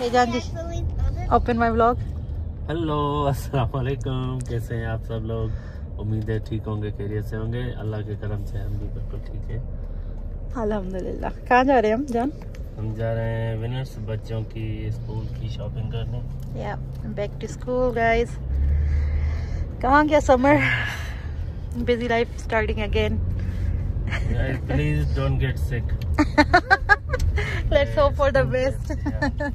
Hey Janji, open my vlog. Hello अस्सलाम वालेकुम, कैसे हैं आप सब लोग। उम्मीद है ठीक होंगे, खैरियत से होंगे। अल्लाह के करम से हम भी बिल्कुल ठीक है अल्हम्दुलिल्लाह। कहाँ जा रहे हैं हम जान? हम जा रहे हैं विनर्स बच्चों की स्कूल की शॉपिंग करने। Yeah, back to school guys. कहाँ गया summer? Busy life starting again. Please don't get sick. Let's hope for the best.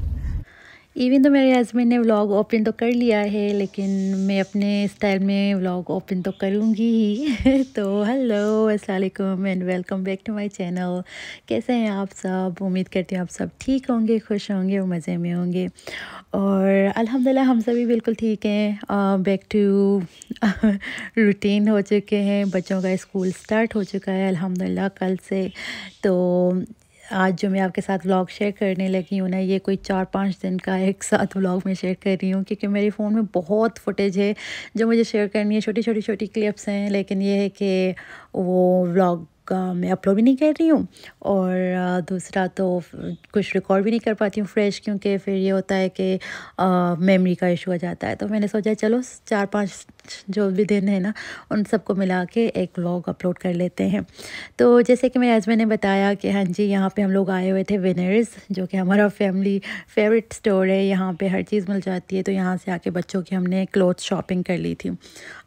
Even तो मेरे हस्बैंड ने व्लॉग ओपन तो कर लिया है, लेकिन मैं अपने स्टाइल में व्लॉग ओपन तो करूँगी ही। तो हेलो, अस्सलाम वालेकुम and welcome back to my channel. कैसे हैं आप सब? उम्मीद करती हूँ आप सब ठीक होंगे, खुश होंगे और मज़े में होंगे। और अल्हम्दुलिल्लाह हम सभी बिल्कुल ठीक हैं। बैक टू रूटीन हो चुके हैं। बच्चों का स्कूल स्टार्ट हो चुका है अल्हम्दुलिल्लाह कल से। तो आज जो मैं आपके साथ व्लॉग शेयर करने लगी हूँ ना, ये कोई 4-5 दिन का एक साथ व्लॉग मैं शेयर कर रही हूँ, क्योंकि मेरे फ़ोन में बहुत फुटेज है जो मुझे शेयर करनी है। छोटी क्लिप्स हैं, लेकिन ये है कि वो व्लॉग मैं अपलोड भी नहीं कर रही हूँ, और दूसरा तो कुछ रिकॉर्ड भी नहीं कर पाती हूँ फ्रेश, क्योंकि फिर ये होता है कि मेमोरी का इशू हो जाता है। तो मैंने सोचा चलो 4-5 जो भी दिन है ना, उन सबको मिला के एक व्लॉग अपलोड कर लेते हैं। तो जैसे कि मेरे हस्बैंड ने बताया कि हाँ जी, यहाँ पे हम लोग आए हुए थे विनर्स, जो कि हमारा फैमिली फेवरेट स्टोर है। यहाँ पे हर चीज़ मिल जाती है। तो यहाँ से आके बच्चों की हमने क्लोथ शॉपिंग कर ली थी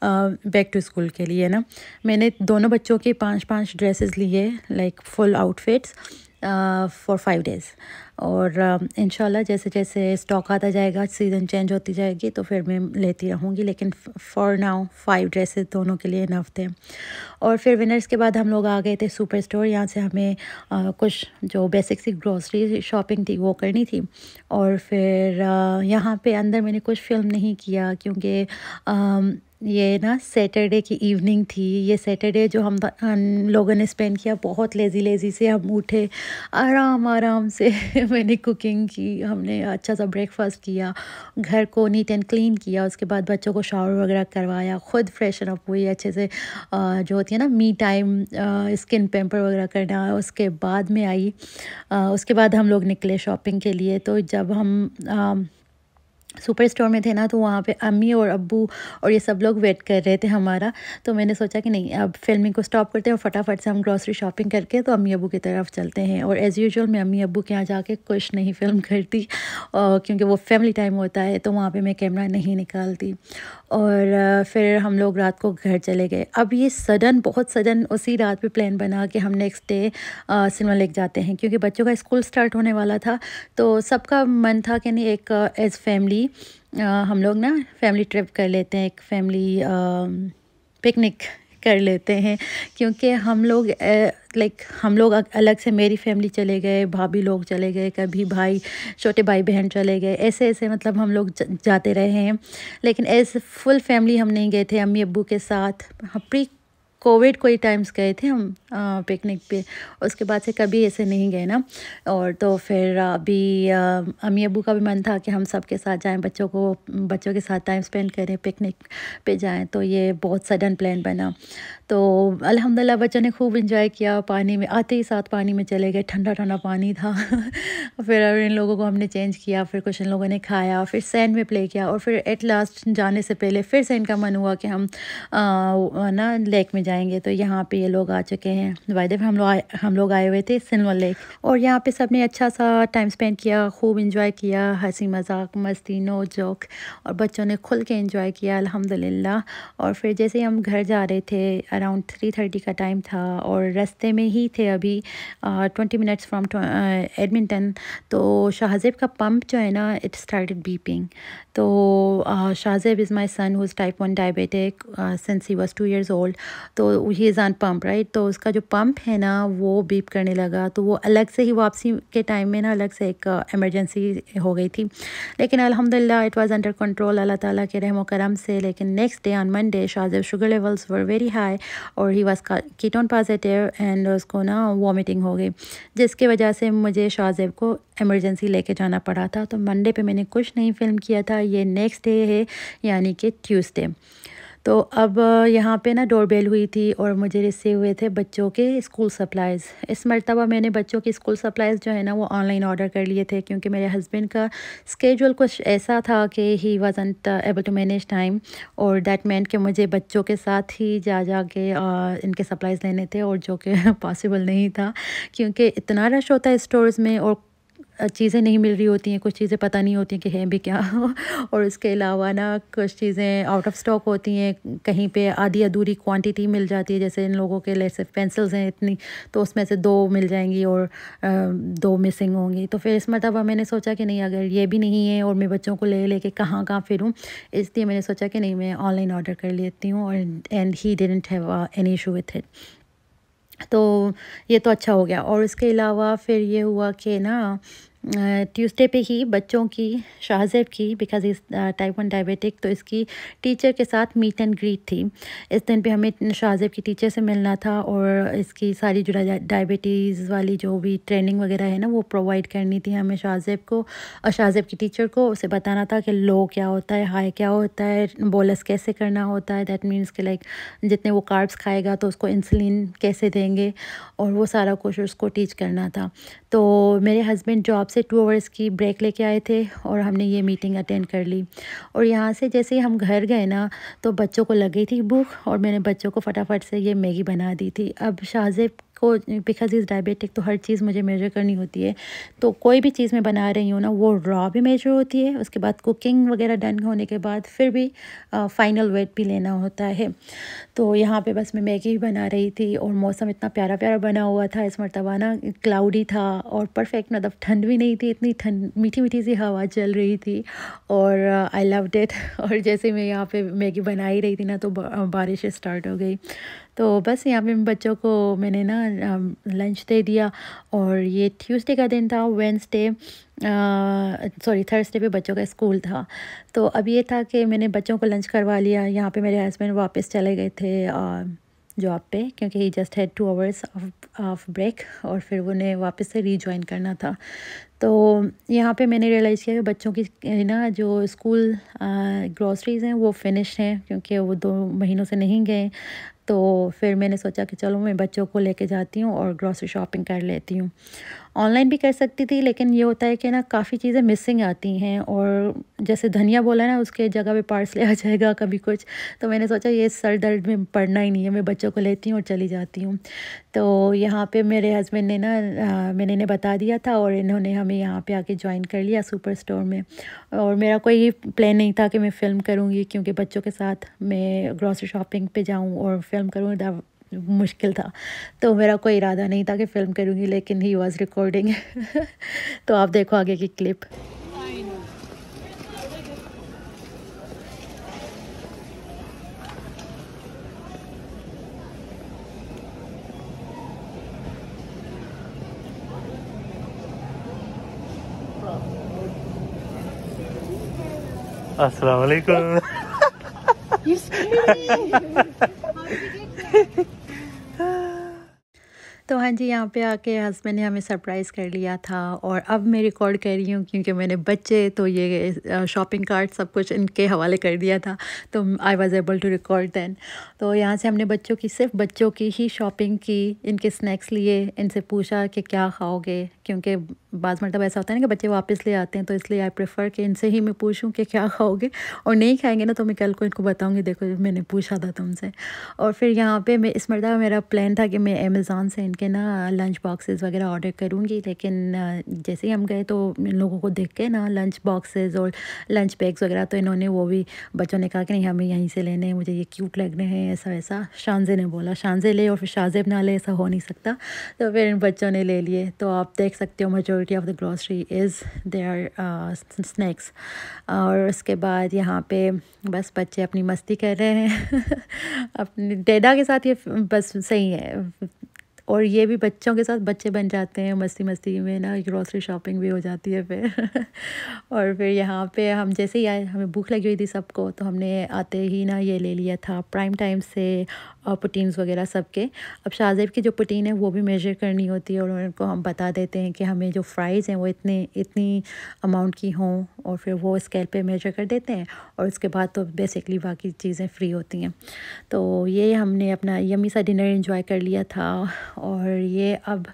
बैक टू स्कूल के लिए ना। मैंने दोनों बच्चों के 5-5 ड्रेसेस लिए, like full outfits for 5 days. और इंशाल्लाह जैसे जैसे स्टॉक आता जाएगा, सीज़न चेंज होती जाएगी, तो फिर मैं लेती रहूँगी। लेकिन फॉर नाउ 5 ड्रेसेस दोनों के लिए इनफ थे। और फिर विनर्स के बाद हम लोग आ गए थे सुपर स्टोर। यहाँ से हमें कुछ जो बेसिक सी ग्रोसरी शॉपिंग थी वो करनी थी। और फिर यहाँ पे अंदर मैंने कुछ फ़िल्म नहीं किया, क्योंकि ये ना सैटरडे की इवनिंग थी। ये सैटरडे जो हम लोगों ने स्पेंड किया, बहुत लेज़ी से हम उठे, आराम से मैंने कुकिंग की, हमने अच्छा सा ब्रेकफास्ट किया, घर को नीट एंड क्लीन किया। उसके बाद बच्चों को शावर वगैरह करवाया, ख़ुद फ्रेशन अप हुई अच्छे से। जो होती है ना मी टाइम, स्किन पैम्पर वगैरह करना, उसके बाद में आई। उसके बाद हम लोग निकले शॉपिंग के लिए। तो जब हम सुपर स्टोर में थे ना, तो वहाँ पे अम्मी और अब्बू और ये सब लोग वेट कर रहे थे हमारा। तो मैंने सोचा कि नहीं, अब फिल्मिंग को स्टॉप करते हैं और फटाफट से हम ग्रॉसरी शॉपिंग करके तो अम्मी अब्बू की तरफ चलते हैं। और एज़ यूजुअल मैं अम्मी अब्बू के यहाँ जाके कुछ नहीं फ़िल्म करती, क्योंकि वो फैमिली टाइम होता है, तो वहाँ पे मैं कैमरा नहीं निकालती। और फिर हम लोग रात को घर चले गए। अब ये बहुत सडन उसी रात पे प्लान बना कि हम नेक्स्ट डे सिनेमा लेक जाते हैं, क्योंकि बच्चों का स्कूल स्टार्ट होने वाला था। तो सबका मन था कि नहीं, एक एज़ फैमिली हम लोग ना फैमिली ट्रिप कर लेते हैं, एक फैमिली पिकनिक कर लेते हैं। क्योंकि हम लोग हम लोग अलग से, मेरी फैमिली चले गए, भाभी लोग चले गए, कभी भाई, छोटे भाई बहन चले गए, ऐसे मतलब हम लोग जाते रहे हैं। लेकिन एज फुल फैमिली हम नहीं गए थे अम्मी अब्बू के साथ। प्री कोविड कोई टाइम्स गए थे हम पिकनिक पे, उसके बाद से कभी ऐसे नहीं गए ना। और तो फिर अभी अम्मी अब्बू का भी मन था कि हम सब के साथ जाएं, बच्चों के साथ टाइम स्पेंड करें, पिकनिक पे जाएं। तो ये बहुत सडन प्लान बना। तो अल्हम्दुलिल्लाह बच्चों ने खूब इंजॉय किया। पानी में आते ही साथ पानी में चले गए, ठंडा पानी था। फिर इन लोगों को हमने चेंज किया, फिर कुछ इन लोगों ने खाया, फिर सैंड में प्ले किया। और फिर एट लास्ट जाने से पहले फिर से इनका मन हुआ कि हम ना लेक में जाएंगे। तो यहाँ पे ये लोग आ चुके हैं। वायदे पे हम लोग आए हुए थे सिनेमा लेक, और यहाँ पे सब ने अच्छा सा टाइम स्पेंड किया, खूब इंजॉय किया, हंसी मजाक मस्ती नो जोक, और बच्चों ने खुल के इंजॉय किया अल्हम्दुलिल्लाह। और फिर जैसे हम घर जा रहे थे, अराउंड 3:30 का टाइम था, और रास्ते में ही थे अभी 20 मिनट्स फ्रॉम एडमिंटन। तो शाहजेब का पंप जो है ना, इट स्टार्टेड बीपिंग। तो Shahzeb is my son who is type 1 diabetic since he was 2 years old. तो he is on pump right. तो उसका जो पंप है ना, वो बीप करने लगा। तो वो अलग से ही वापसी के टाइम में ना अलग से एक इमरजेंसी हो गई थी। लेकिन अल्हम्दुलिल्लाह it was under control Allah ताला के रहम करम से। लेकिन next day on Monday Shahzeb sugar levels were very high, और he was ketone positive, and उसको ना वॉमिटिंग हो गई, जिसकी वजह से मुझे शाहजेब को इमरजेंसी लेके जाना पड़ा था। तो मंडे पे मैंने कुछ नहीं फ़िल्म किया था। ये नेक्स्ट डे है, यानी कि ट्यूसडे। तो अब यहाँ पे ना डोरबेल हुई थी और मुझे रिसीव हुए थे बच्चों के स्कूल सप्लाइज़। इस मर्तबा मैंने बच्चों की स्कूल सप्लाइज़ जो है ना वो ऑनलाइन ऑर्डर कर लिए थे, क्योंकि मेरे हस्बैंड का स्केड्यूल कुछ ऐसा था कि he wasn't able to manage time, और दैट मींट कि मुझे बच्चों के साथ ही जा के इनके सप्लाइज़ लेने थे, और जो कि पॉसिबल नहीं था क्योंकि इतना रश होता है स्टोर्स में और चीज़ें नहीं मिल रही होती हैं, कुछ चीज़ें पता नहीं होती हैं कि हैं भी क्या और उसके अलावा ना कुछ चीज़ें आउट ऑफ स्टॉक होती हैं, कहीं पे आधी अधूरी क्वांटिटी मिल जाती है। जैसे इन लोगों के लेट्स से पेंसिल्स हैं इतनी, तो उसमें से 2 मिल जाएंगी और 2 मिसिंग होंगी। तो फिर इस मरतबा मैंने सोचा कि नहीं, अगर ये भी नहीं है और मैं बच्चों को ले के कहाँ फिरूँ, इसलिए मैंने सोचा कि नहीं, मैं ऑनलाइन ऑर्डर कर लेती हूँ, और and he didn't have any issue with it. तो ये तो अच्छा हो गया। और इसके अलावा फिर ये हुआ कि ना ट्यूसडे पे ही बच्चों की, शाहज़ेब की, बिकॉज़ इज़ टाइप 1 डायबिटिक, तो इसकी टीचर के साथ मीट एंड ग्रीट थी। इस दिन पे हमें शाहज़ेब की टीचर से मिलना था और इसकी सारी जो डायबिटीज़ वाली जो भी ट्रेनिंग वगैरह है ना वो प्रोवाइड करनी थी हमें शाहज़ेब को, और शाहज़ेब की टीचर को उसे बताना था कि लो क्या होता है, हाई क्या होता है, बोलस कैसे करना होता है। दैट मीन्स कि लाइक जितने वो कार्ब्स खाएगा तो उसको इंसुलिन कैसे देंगे, और वो सारा कुछ उसको टीच करना था। तो मेरे हस्बैंड जॉब से 2 आवर्स की ब्रेक लेके आए थे और हमने ये मीटिंग अटेंड कर ली। और यहाँ से जैसे ही हम घर गए ना, तो बच्चों को लग गई थी भूख, और मैंने बच्चों को फटाफट से ये मैगी बना दी थी। अब शाहज़ेब को, बिकॉज़ इज़ डायबिटिक, तो हर चीज़ मुझे मेजर करनी होती है। तो कोई भी चीज़ मैं बना रही हूँ ना, वो रॉ भी मेजर होती है, उसके बाद कुकिंग वगैरह डन होने के बाद फिर भी फ़ाइनल वेट भी लेना होता है। तो यहाँ पे बस मैं मैगी बना रही थी, और मौसम इतना प्यारा प्यारा बना हुआ था इस मरतबा ना, क्लाउडी था और परफेक्ट, मतलब ठंड भी नहीं थी, इतनी ठंड, मीठी मीठी सी हवा चल रही थी, और आई लव्ड इट। और जैसे मैं यहाँ पे मैगी बना ही रही थी ना, तो बारिश स्टार्ट हो गई। तो बस यहाँ पे बच्चों को मैंने ना लंच दे दिया, और ये ट्यूसडे का दिन था। वेडनेसडे थर्सडे पे बच्चों का स्कूल था। तो अब ये था कि मैंने बच्चों को लंच करवा लिया। यहाँ पे मेरे हस्बैंड वापस चले गए थे जॉब पे, क्योंकि he just had 2 hours of break, और फिर उन्हें वापस से रीजॉइन करना था। तो यहाँ पे मैंने रियलाइज़ किया कि बच्चों की ना जो स्कूल ग्रॉसरीज़ हैं वो फिनिश हैं, क्योंकि वो 2 महीनों से नहीं गए। तो फिर मैंने सोचा कि चलो मैं बच्चों को लेके जाती हूँ और ग्रॉसरी शॉपिंग कर लेती हूँ। ऑनलाइन भी कर सकती थी, लेकिन ये होता है कि ना काफ़ी चीज़ें मिसिंग आती हैं, और जैसे धनिया बोला ना, उसके जगह पे पार्सले आ जाएगा कभी कुछ। तो मैंने सोचा ये सर दर्द में पड़ना ही नहीं है, मैं बच्चों को लेती हूँ और चली जाती हूँ। तो यहाँ पे मेरे हस्बैंड ने ना मैंने इन्हें बता दिया था, और इन्होंने हमें यहाँ पे आके ज्वाइन कर लिया सुपर स्टोर में। और मेरा कोई प्लान नहीं था कि मैं फ़िल्म करूँगी, क्योंकि बच्चों के साथ मैं ग्रॉसरी शॉपिंग पे जाऊँ और फ़िल्म करूँ, मुश्किल था। तो मेरा कोई इरादा नहीं था कि फ़िल्म करूँगी, लेकिन ही वाज़ रिकॉर्डिंग। तो आप देखो आगे की क्लिप। अस्सलाम वालेकुम। You scared me. How did you get there? तो हाँ जी, यहाँ पे आके हस्बैंड ने हमें सरप्राइज़ कर लिया था, और अब मैं रिकॉर्ड कर रही हूँ क्योंकि मैंने बच्चे तो ये शॉपिंग कार्ट सब कुछ इनके हवाले कर दिया था, तो I was able to record then. तो यहाँ से हमने बच्चों की, सिर्फ बच्चों की ही शॉपिंग की, इनके स्नैक्स लिए, इनसे पूछा कि क्या खाओगे, क्योंकि बाज़ मतलब ऐसा होता है ना कि बच्चे वापस ले आते हैं, तो इसलिए आई प्रेफर कि इनसे ही मैं पूछूं कि क्या खाओगे, और नहीं खाएंगे ना तो मैं कल को इनको बताऊंगी, देखो मैंने पूछा था तुमसे। और फिर यहाँ पे मैं इस मरतबा मेरा प्लान था कि मैं अमेज़ॉन से इनके ना लंच बॉक्सेस वगैरह ऑर्डर करूँगी, लेकिन जैसे ही हम गए तो इन लोगों को देख के ना लंच बॉक्सेस और लंच बैग्स वगैरह, तो इन्होंने वो भी, बच्चों ने कहा कि नहीं हमें यहीं से लेने हैं, मुझे ये क्यूट लग रहे हैं, ऐसा वैसा। शानज़े ने बोला शानज़े ले, और फिर शाहज़ेब ना ले, ऐसा हो नहीं सकता। तो फिर इन बच्चों ने ले लिए। तो आप देख सकते हो majority of the grocery is there snacks. और उसके बाद यहाँ पे बस बच्चे अपनी मस्ती कर रहे हैं अपने डैडा के साथ। ये बस सही है, और ये भी बच्चों के साथ बच्चे बन जाते हैं, मस्ती मस्ती में ना ग्रोसरी शॉपिंग भी हो जाती है फिर और फिर यहाँ पे हम जैसे ही आए, हमें भूख लगी हुई थी सबको, तो हमने आते ही ना ये ले लिया था प्राइम टाइम से प्रोटीन्स वगैरह सबके। अब शाहज़ेब की जो प्रोटीन है वो भी मेजर करनी होती है और उनको हम बता देते हैं कि हमें जो फ्राइज़ हैं वो इतनी अमाउंट की हों, और फिर वो स्केल पे मेजर कर देते हैं और उसके बाद तो बेसिकली बाकी चीज़ें फ्री होती हैं। तो ये हमने अपना यम्मी सा डिनर एंजॉय कर लिया था। और ये अब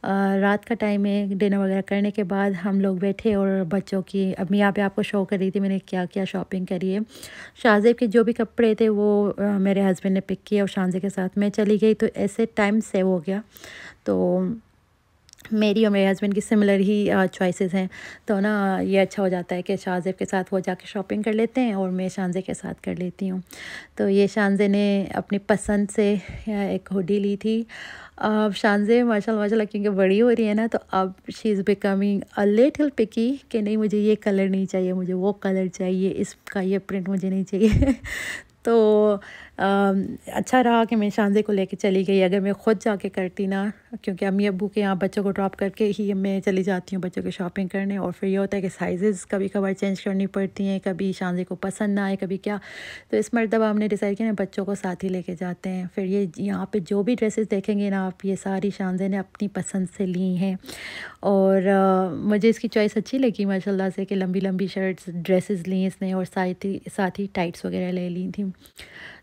रात का टाइम है, डिनर वगैरह करने के बाद हम लोग बैठे और बच्चों की, अब मैं यहाँ पे आपको शो कर रही थी मैंने क्या क्या शॉपिंग करी है। शाहज़ेब के जो भी कपड़े थे वो मेरे हस्बैंड ने पिक किया और शाहज़ेब के साथ मैं चली गई, तो ऐसे टाइम सेव हो गया। तो मेरी और मेरे हस्बैंड की सिमिलर ही चॉइसेस हैं, तो ना ये अच्छा हो जाता है कि शाहज़ेब के साथ वो जाके शॉपिंग कर लेते हैं और मैं शानज़े के साथ कर लेती हूँ। तो ये शानज़े ने अपनी पसंद से एक हुडी ली थी। अब शानज़े माशाल्लाह क्योंकि बड़ी हो रही है ना, तो अब she is becoming a little picky कि नहीं मुझे ये कलर नहीं चाहिए, मुझे वो कलर चाहिए, इसका ये प्रिंट मुझे नहीं चाहिए तो अच्छा रहा कि मैं शानज़े को लेके चली गई। अगर मैं ख़ुद जाके करती ना, क्योंकि अम्मी अब्बू के यहाँ बच्चों को ड्रॉप करके ही मैं चली जाती हूँ बच्चों की शॉपिंग करने, और फिर ये होता है कि साइज़ेस कभी कभार चेंज करनी पड़ती हैं, कभी शानज़े को पसंद ना आए कभी क्या। तो इस मरतबा हमने डिसाइड किया बच्चों को साथ ही लेके जाते हैं। फिर ये यहाँ पे जो भी ड्रेसेस देखेंगे ना आप, ये सारी शानज़े ने अपनी पसंद से ली हैं और मुझे इसकी चॉइस अच्छी लगी माशाल्लाह से कि लंबी लंबी शर्ट्स ड्रेसेस ली इसने और साथ ही टाइट्स वगैरह ले ली थी।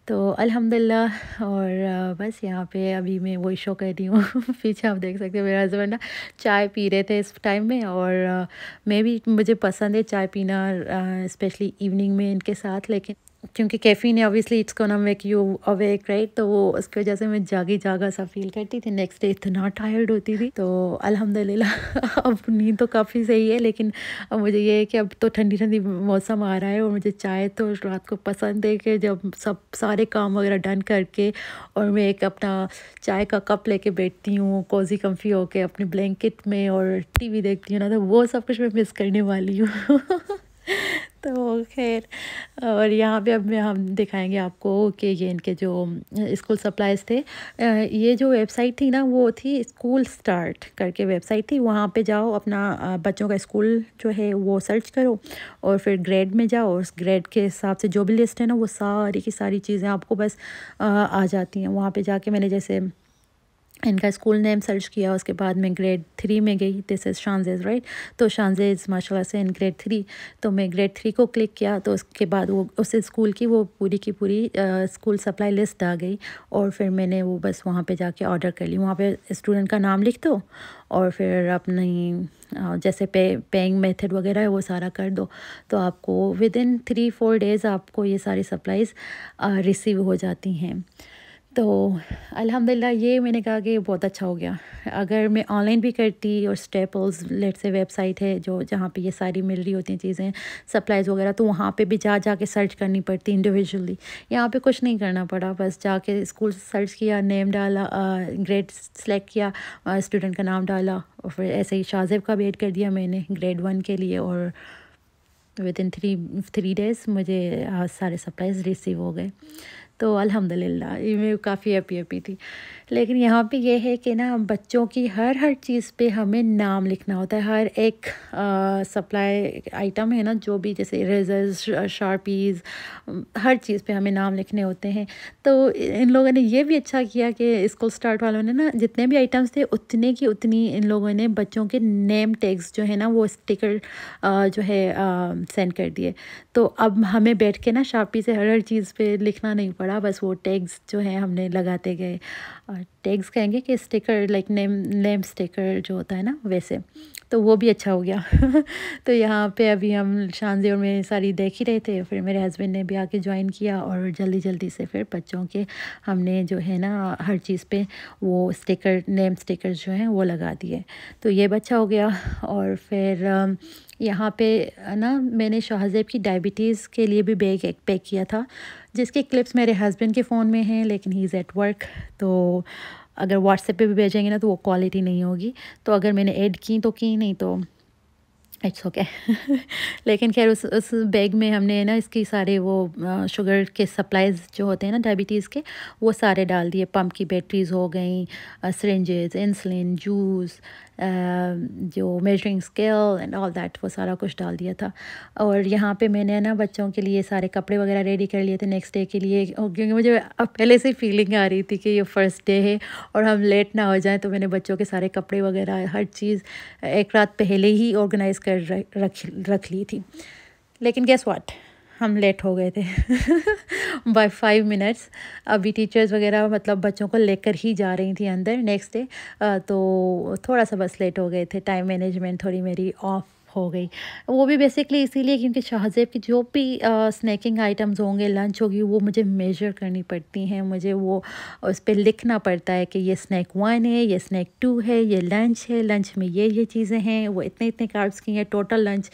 तो अल्हम्दुलिल्लाह। और बस यहाँ पे अभी मैं वही शो कर रही हूँ पीछे आप देख सकते हो मेरे हस्बैंड ना चाय पी रहे थे इस टाइम में, और मैं भी, मुझे पसंद है चाय पीना स्पेशली इवनिंग में इनके साथ, लेकिन क्योंकि कैफ़ीन है obviously it's gonna make you awake right, तो वो उसकी वजह से मैं जागा सा फील करती थी। नेक्स्ट डे इतना टायर्ड होती थी। तो अल्हम्दुलिल्लाह अब नींद तो काफ़ी सही है, लेकिन अब मुझे ये है कि अब तो ठंडी ठंडी मौसम आ रहा है और मुझे चाय तो रात को पसंद है कि जब सब सारे काम वगैरह डन करके और मैं एक अपना चाय का कप लेके बैठती हूँ कोजी कम्फी होके अपनी ब्लैंकेट में और टीवी देखती हूँ ना, तो वो सब कुछ मैं मिस करने वाली हूँ तो खैर, और यहाँ पे अब हम दिखाएंगे आपको कि ये इनके जो स्कूल सप्लाइज़ थे, ये जो वेबसाइट थी ना वो थी स्कूल स्टार्ट करके वेबसाइट थी। वहाँ पे जाओ, अपना बच्चों का स्कूल जो है वो सर्च करो और फिर ग्रेड में जाओ, उस ग्रेड के हिसाब से जो भी लिस्ट है ना वो सारी की सारी चीज़ें आपको बस आ जाती हैं। वहाँ पे जाके मैंने जैसे इनका स्कूल नेम सर्च किया, उसके बाद मैं ग्रेड 3 में गई। दिस इज़ शानज़ेज़ राइट, तो शानज़ेज़ माशाल्लाह से इन ग्रेड 3, तो मैं ग्रेड 3 को क्लिक किया, तो उसके बाद वो उस स्कूल की वो पूरी की पूरी स्कूल सप्लाई लिस्ट आ गई और फिर मैंने वो बस वहाँ पे जाके ऑर्डर कर ली। वहाँ पे स्टूडेंट का नाम लिख दो और फिर अपनी जैसे पेइंग मेथड वगैरह है वो सारा कर दो, तो आपको विदिन 3-4 डेज़ आपको ये सारी सप्लाईज़ रिसीव हो जाती हैं। तो अल्हम्दुलिल्लाह ये मैंने कहा कि बहुत अच्छा हो गया। अगर मैं ऑनलाइन भी करती और स्टेपल्स लेट से वेबसाइट है जो जहाँ पे ये सारी मिल रही होती हैं चीज़ें सप्लाईज़ वगैरह, तो वहाँ पे भी जा सर्च करनी पड़ती इंडिविजुअली। यहाँ पे कुछ नहीं करना पड़ा, बस जाके स्कूल सर्च किया, नेम डाला, ग्रेड सेलेक्ट किया, स्टूडेंट का नाम डाला और फिर ऐसे ही शाहज़ेब का भी ऐड कर दिया मैंने ग्रेड 1 के लिए, और विदिन 3 डेज़ मुझे सारे सप्लाईज़ रिसीव हो गए। तो अल्हम्दुलिल्लाह ये मैं काफ़ी हैप्पी थी। लेकिन यहाँ पे ये है कि ना बच्चों की हर चीज़ पे हमें नाम लिखना होता है। हर एक सप्लाई आइटम है ना, जो भी जैसे इरेजर्स, शार्पीज़, हर चीज़ पे हमें नाम लिखने होते हैं। तो इन लोगों ने ये भी अच्छा किया कि स्कूल स्टार्ट वालों ने ना जितने भी आइटम्स थे उतने की उतनी इन लोगों ने बच्चों के नेम टैग्स जो है ना वो स्टिकर जो है सेंड कर दिए। तो अब हमें बैठ के ना शार्पी से हर चीज़ पे लिखना नहीं पड़ा, बस वो टैग्स जो है हमने लगाते गए। टैग्स कहेंगे कि स्टिकर, लाइक नेम स्टिकर जो होता है ना वैसे, तो वो भी अच्छा हो गया तो यहाँ पे अभी हम शानज़े और मैं सारी देख ही रहे थे, फिर मेरे हस्बैंड ने भी आके ज्वाइन किया और जल्दी से फिर बच्चों के हमने जो है ना हर चीज़ पे वो स्टिकर, नेम स्टिकर जो हैं वो लगा दिए। तो ये भी अच्छा हो गया। और फिर यहाँ पे ना मैंने शाहज़ेब की डायबिटीज़ के लिए भी बैग एक पैक किया था, जिसके क्लिप्स मेरे हस्बैंड के फ़ोन में हैं, लेकिन ही इज़ एट वर्क, तो अगर व्हाट्सएप पे भी भेजेंगे ना तो वो क्वालिटी नहीं होगी। तो अगर मैंने ऐड की तो की, नहीं तो इट्स ओके लेकिन खैर उस बैग में हमने ना इसकी सारे वो शुगर के सप्लाइज़ जो होते हैं ना डायबिटीज़ के, वो सारे डाल दिए। पम्प की बैटरीज हो गई, सिरिंजेस, इंसुलिन, जूस, जो measuring scale and all that, वो सारा कुछ डाल दिया था। और यहाँ पे मैंने ना बच्चों के लिए सारे कपड़े वगैरह रेडी कर लिए थे नेक्स्ट डे के लिए, क्योंकि मुझे अब पहले से फीलिंग आ रही थी कि ये फ़र्स्ट डे है और हम लेट ना हो जाएं। तो मैंने बच्चों के सारे कपड़े वगैरह हर चीज़ एक रात पहले ही ऑर्गेनाइज़ कर रख ली थी। लेकिन गेस व्हाट, हम लेट हो गए थे बाय 5 मिनट्स। अभी टीचर्स वगैरह मतलब बच्चों को लेकर ही जा रही थी अंदर नेक्स्ट डे, तो थोड़ा सा बस लेट हो गए थे। टाइम मैनेजमेंट थोड़ी मेरी ऑफ हो गई, वो भी बेसिकली इसीलिए क्योंकि शाहज़ेब की जो भी स्नैकिंग आइटम्स होंगे, लंच होगी, वो मुझे मेजर करनी पड़ती हैं। मुझे वो उस पर लिखना पड़ता है कि ये स्नैक 1 है, ये स्नैक 2 है, ये लंच है, लंच में ये चीज़ें हैं, वो इतने इतने कार्ब्स की हैं, टोटल लंच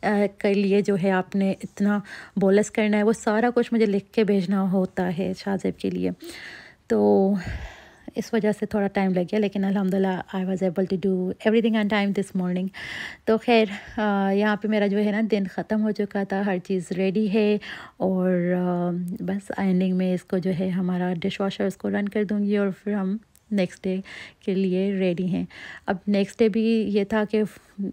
के लिए जो है आपने इतना बोलस करना है, वो सारा कुछ मुझे लिख के भेजना होता है शाहज़ेब के लिए। तो इस वजह से थोड़ा टाइम लग गया, लेकिन अल्हम्दुलिल्लाह I was able to do everything on time this morning. तो खैर यहाँ पे मेरा जो है ना दिन ख़त्म हो चुका था, हर चीज़ रेडी है और बस एंडिंग में इसको जो है हमारा डिश वॉशर उसको रन कर दूँगी और फिर हम नेक्स्ट डे के लिए रेडी हैं। अब नेक्स्ट डे भी ये था कि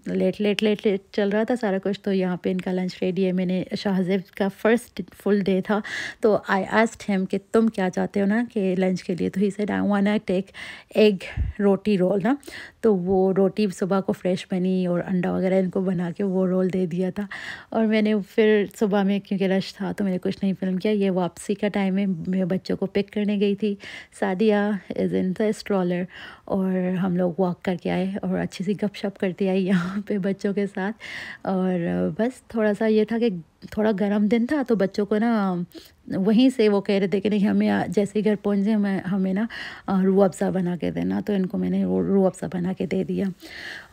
लेट चल रहा था सारा कुछ, तो यहाँ पे इनका लंच रेडी है। मैंने शाहज़ेब का फ़र्स्ट फुल डे था, तो आई आस्क्ड हिम कि तुम क्या चाहते हो ना कि लंच के लिए, तो he said I want take egg roti roll ना। तो वो रोटी सुबह को फ्रेश बनी और अंडा वगैरह इनको बना के वो रोल दे दिया था। और मैंने फिर सुबह में क्योंकि रश था तो मैंने कुछ नहीं फिल्म किया। ये वापसी का टाइम है, मैं बच्चों को पिक करने गई थी। Sadia is in the stroller और हम लोग वॉक करके आए और अच्छी सी गपशप करती आई यहाँ पे बच्चों के साथ। और बस थोड़ा सा ये था कि थोड़ा गर्म दिन था, तो बच्चों को ना वहीं से वो कह रहे थे कि नहीं हमें जैसे ही घर पहुँचे हमें ना रूह अफ़ज़ा बना के देना, तो इनको मैंने वो रूह अफ़ज़ा बना के दे दिया।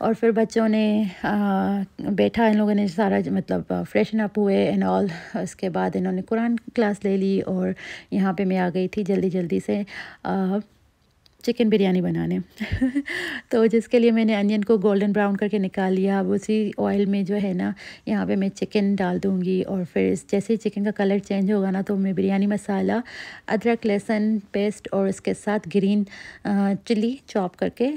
और फिर बच्चों ने बैठा, इन लोगों ने सारा मतलब फ्रेशन अप हुए एंड ऑल। उसके बाद इन्होंने कुरान क्लास ले ली और यहाँ पे मैं आ गई थी जल्दी से चिकन बिरयानी बनाने तो जिसके लिए मैंने अनियन को गोल्डन ब्राउन करके निकाल लिया। अब उसी ऑयल में जो है ना यहाँ पे मैं चिकन डाल दूँगी और फिर जैसे ही चिकन का कलर चेंज होगा ना तो मैं बिरयानी मसाला, अदरक लहसुन पेस्ट और उसके साथ ग्रीन चिली चॉप करके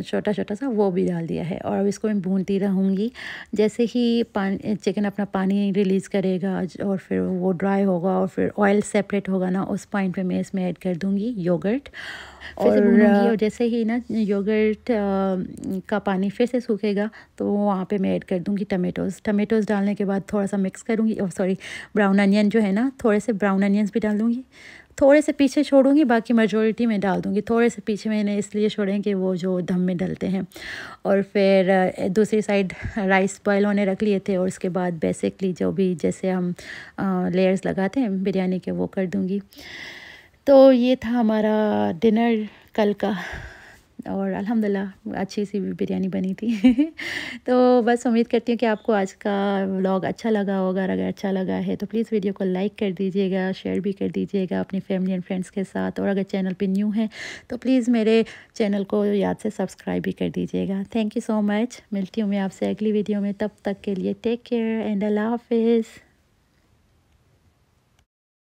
छोटा सा वो भी डाल दिया है। और अब इसको मैं भूनती रहूँगी। जैसे ही चिकन अपना पानी रिलीज़ करेगा और फिर वो ड्राई होगा और फिर ऑयल सेपरेट होगा ना, उस पॉइंट पे मैं इसमें ऐड कर दूँगी योगर्ट और जैसे ही ना योगर्ट का पानी फिर से सूखेगा तो वहाँ पे मैं ऐड कर दूँगी टमेटोज़ डालने के बाद थोड़ा सा मिक्स करूँगी। ब्राउन अनियन जो है ना, थोड़े से ब्राउन अनियंस भी डाल दूँगी। थोड़े से पीछे छोड़ूंगी, बाकी मेजॉरिटी में डाल दूँगी। थोड़े से पीछे मैंने इसलिए छोड़े कि वो जो दम में डलते हैं। और फिर दूसरी साइड राइस बॉयल होने रख लिए थे और उसके बाद बेसिकली जो भी जैसे हम लेयर्स लगाते हैं बिरयानी के वो कर दूँगी। तो ये था हमारा डिनर कल का और अल्हम्दुलिल्लाह अच्छी सी बिरयानी बनी थी तो बस उम्मीद करती हूँ कि आपको आज का व्लॉग अच्छा लगा होगा। अगर अच्छा लगा है तो प्लीज़ वीडियो को लाइक कर दीजिएगा, शेयर भी कर दीजिएगा अपनी फैमिली एंड फ्रेंड्स के साथ। और अगर चैनल पे न्यू है तो प्लीज़ मेरे चैनल को याद से सब्सक्राइब भी कर दीजिएगा। Thank you so much. मिलती हूँ मैं आपसे अगली वीडियो में, तब तक के लिए टेक केयर एंड अल्लाह हाफिज़।